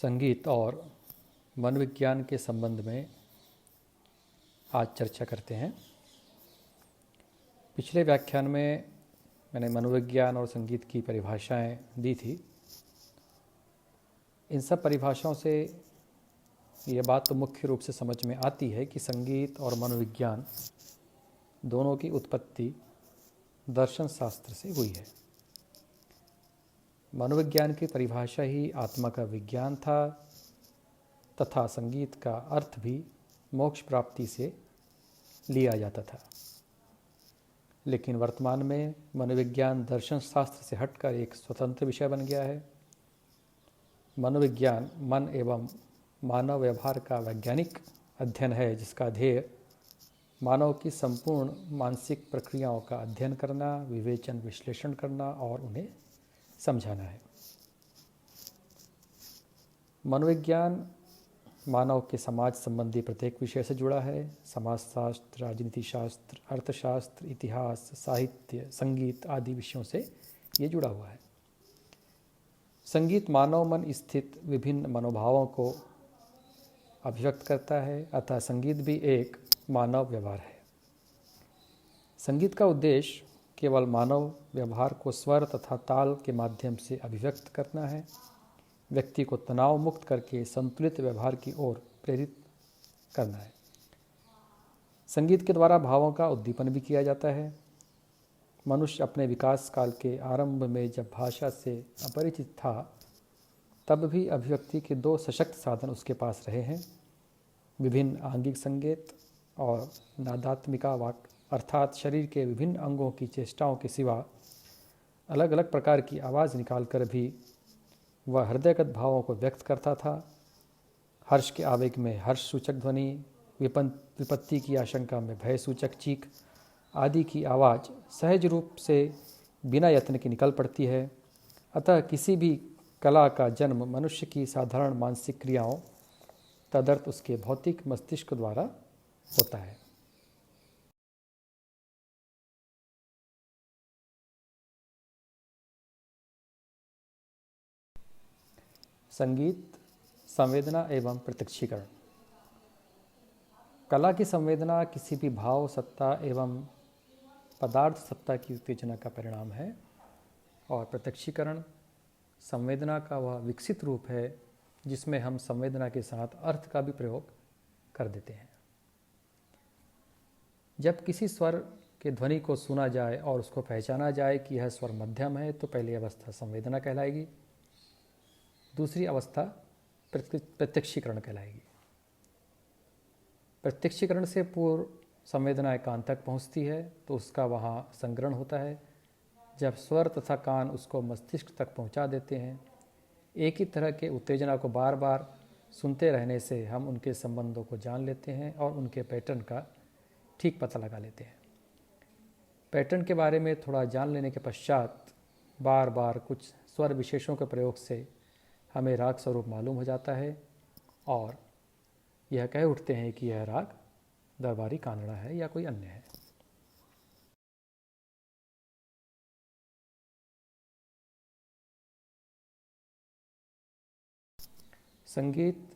संगीत और मनोविज्ञान के संबंध में आज चर्चा करते हैं। पिछले व्याख्यान में मैंने मनोविज्ञान और संगीत की परिभाषाएं दी थी। इन सब परिभाषाओं से ये बात तो मुख्य रूप से समझ में आती है कि संगीत और मनोविज्ञान दोनों की उत्पत्ति दर्शन शास्त्र से हुई है। मनोविज्ञान की परिभाषा ही आत्मा का विज्ञान था तथा संगीत का अर्थ भी मोक्ष प्राप्ति से लिया जाता था। लेकिन वर्तमान में मनोविज्ञान दर्शन शास्त्र से हटकर एक स्वतंत्र विषय बन गया है। मनोविज्ञान मन एवं मानव व्यवहार का वैज्ञानिक अध्ययन है, जिसका ध्येय मानव की संपूर्ण मानसिक प्रक्रियाओं का अध्ययन करना, विवेचन विश्लेषण करना और उन्हें समझाना है। मनोविज्ञान मानव के समाज संबंधी प्रत्येक विषय से जुड़ा है। समाजशास्त्र, राजनीति शास्त्र, अर्थशास्त्र, इतिहास, साहित्य, संगीत आदि विषयों से ये जुड़ा हुआ है। संगीत मानव मन स्थित विभिन्न मनोभावों को अभिव्यक्त करता है, अतः संगीत भी एक मानव व्यवहार है। संगीत का उद्देश्य केवल मानव व्यवहार को स्वर तथा ताल के माध्यम से अभिव्यक्त करना है, व्यक्ति को तनाव मुक्त करके संतुलित व्यवहार की ओर प्रेरित करना है। संगीत के द्वारा भावों का उद्दीपन भी किया जाता है। मनुष्य अपने विकास काल के आरंभ में जब भाषा से अपरिचित था, तब भी अभिव्यक्ति के दो सशक्त साधन उसके पास रहे हैं, विभिन्न आंगिक संगीत और नादात्मिका वाक, अर्थात शरीर के विभिन्न अंगों की चेष्टाओं के सिवा अलग अलग प्रकार की आवाज़ निकालकर भी वह हृदयगत भावों को व्यक्त करता था। हर्ष के आवेग में हर्ष सूचक ध्वनि, विपत्ति की आशंका में भय सूचक चीख आदि की आवाज़ सहज रूप से बिना यत्न के निकल पड़ती है। अतः किसी भी कला का जन्म मनुष्य की साधारण मानसिक क्रियाओं तदर्थ उसके भौतिक मस्तिष्क द्वारा होता है। संगीत, संवेदना एवं प्रत्यक्षीकरण। कला की संवेदना किसी भी भाव सत्ता एवं पदार्थ सत्ता की उत्तेजना का परिणाम है और प्रत्यक्षीकरण संवेदना का वह विकसित रूप है जिसमें हम संवेदना के साथ अर्थ का भी प्रयोग कर देते हैं। जब किसी स्वर के ध्वनि को सुना जाए और उसको पहचाना जाए कि यह स्वर मध्यम है, तो पहली अवस्था संवेदना कहलाएगी, दूसरी अवस्था प्रत्यक्षीकरण कहलाएगी। प्रत्यक्षीकरण से पूर्व संवेदना कान तक पहुंचती है तो उसका वहां संग्रहण होता है। जब स्वर तथा कान उसको मस्तिष्क तक पहुंचा देते हैं, एक ही तरह के उत्तेजना को बार बार सुनते रहने से हम उनके संबंधों को जान लेते हैं और उनके पैटर्न का ठीक पता लगा लेते हैं। पैटर्न के बारे में थोड़ा जान लेने के पश्चात बार बार कुछ स्वर विशेषों के प्रयोग से हमें राग स्वरूप मालूम हो जाता है और यह कह उठते हैं कि यह राग दरबारी कानड़ा है या कोई अन्य है। संगीत,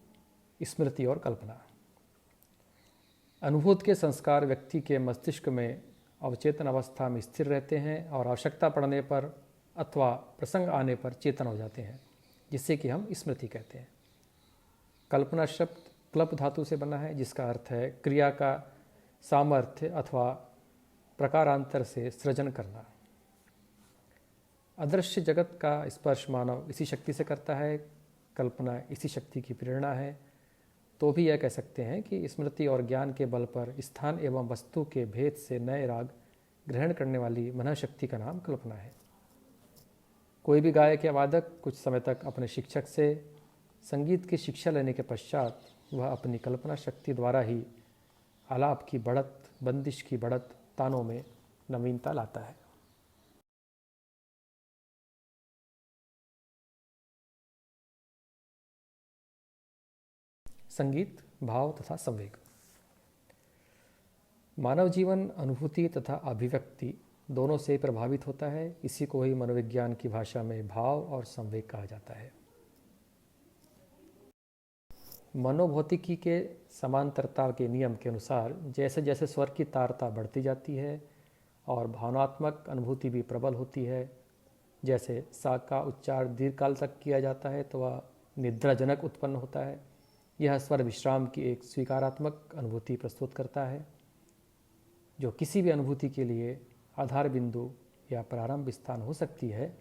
स्मृति और कल्पना। अनुभूत के संस्कार व्यक्ति के मस्तिष्क में अवचेतन अवस्था में स्थिर रहते हैं और आवश्यकता पड़ने पर अथवा प्रसंग आने पर चेतन हो जाते हैं, जिससे कि हम स्मृति कहते हैं। कल्पना शब्द क्लप धातु से बना है, जिसका अर्थ है क्रिया का सामर्थ्य अथवा प्रकारांतर से सृजन करना। अदृश्य जगत का स्पर्श मानव इसी शक्ति से करता है, कल्पना इसी शक्ति की प्रेरणा है। तो भी यह कह सकते हैं कि स्मृति और ज्ञान के बल पर स्थान एवं वस्तु के भेद से नए राग ग्रहण करने वाली मनःशक्ति का नाम कल्पना है। कोई भी गायक या वादक कुछ समय तक अपने शिक्षक से संगीत की शिक्षा लेने के पश्चात वह अपनी कल्पना शक्ति द्वारा ही आलाप की बढ़त, बंदिश की बढ़त, तानों में नवीनता लाता है। संगीत, भाव तथा संवेग। मानव जीवन अनुभूति तथा अभिव्यक्ति दोनों से प्रभावित होता है। इसी को ही मनोविज्ञान की भाषा में भाव और संवेग कहा जाता है। मनोभौतिकी के समांतरता के नियम के अनुसार जैसे जैसे स्वर की तारता बढ़ती जाती है और भावनात्मक अनुभूति भी प्रबल होती है, जैसे सा का उच्चार दीर्घकाल तक किया जाता है तो वह निद्राजनक उत्पन्न होता है। यह स्वर विश्राम की एक स्वीकारात्मक अनुभूति प्रस्तुत करता है, जो किसी भी अनुभूति के लिए आधार बिंदु या प्रारंभ स्थान हो सकती है।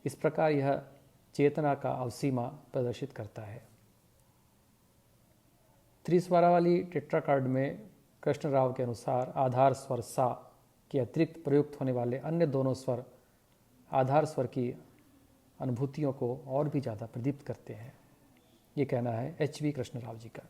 इस प्रकार यह चेतना का अवसीमा प्रदर्शित करता है। त्रिस्वरा वाली टेट्राकार्ड में कृष्ण राव के अनुसार आधार स्वर सा के अतिरिक्त प्रयुक्त होने वाले अन्य दोनों स्वर आधार स्वर की अनुभूतियों को और भी ज़्यादा प्रदीप्त करते हैं। ये कहना है एच.वी. कृष्ण राव जी का।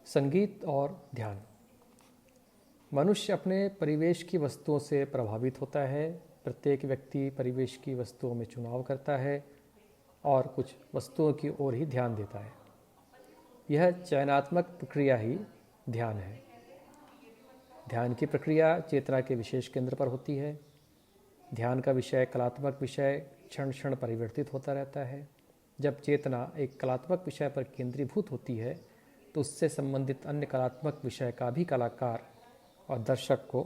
संगीत और ध्यान। मनुष्य अपने परिवेश की वस्तुओं से प्रभावित होता है। प्रत्येक व्यक्ति परिवेश की वस्तुओं में चुनाव करता है और कुछ वस्तुओं की ओर ही ध्यान देता है। यह चयनात्मक प्रक्रिया ही ध्यान है। ध्यान की प्रक्रिया चेतना के विशेष केंद्र पर होती है। ध्यान का विषय कलात्मक विषय क्षण क्षण परिवर्तित होता रहता है। जब चेतना एक कलात्मक विषय पर केंद्रीभूत होती है तो उससे संबंधित अन्य कलात्मक विषय का भी कलाकार और दर्शक को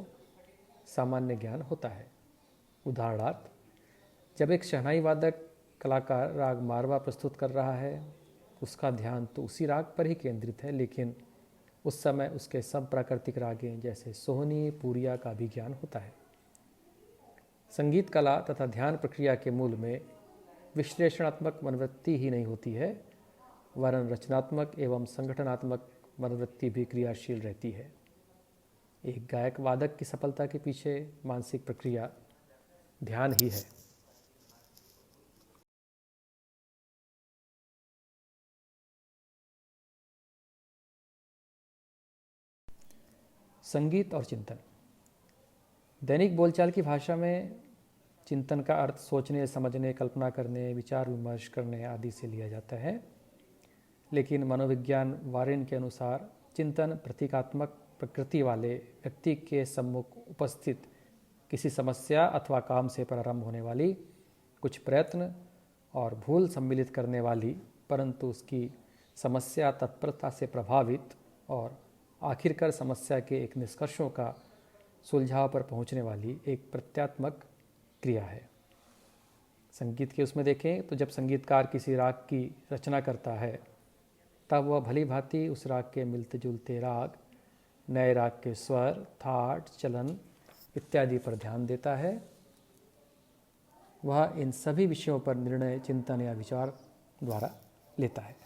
सामान्य ज्ञान होता है। उदाहरणार्थ, जब एक शहनाई वादक कलाकार राग मारवा प्रस्तुत कर रहा है, उसका ध्यान तो उसी राग पर ही केंद्रित है, लेकिन उस समय उसके सब प्राकृतिक रागें जैसे सोहनी पूरिया का भी ज्ञान होता है। संगीत कला तथा ध्यान प्रक्रिया के मूल में विश्लेषणात्मक मनोवृत्ति ही नहीं होती है, वरन रचनात्मक एवं संगठनात्मक मनोवृत्ति भी क्रियाशील रहती है। एक गायक वादक की सफलता के पीछे मानसिक प्रक्रिया ध्यान ही है। संगीत और चिंतन। दैनिक बोलचाल की भाषा में चिंतन का अर्थ सोचने, समझने, कल्पना करने, विचार विमर्श करने आदि से लिया जाता है, लेकिन मनोविज्ञान वारेन के अनुसार चिंतन प्रतीकात्मक प्रकृति वाले व्यक्ति के सम्मुख उपस्थित किसी समस्या अथवा काम से प्रारंभ होने वाली कुछ प्रयत्न और भूल सम्मिलित करने वाली, परंतु उसकी समस्या तत्परता से प्रभावित और आखिरकार समस्या के एक निष्कर्षों का सुलझाव पर पहुंचने वाली एक प्रत्यात्मक क्रिया है। संगीत के उसमें देखें तो जब संगीतकार किसी राग की रचना करता है तब वह भली भांति उस राग के मिलते जुलते राग, नए राग के स्वर, थाट, चलन इत्यादि पर ध्यान देता है। वह इन सभी विषयों पर निर्णय चिंतन या विचार द्वारा लेता है।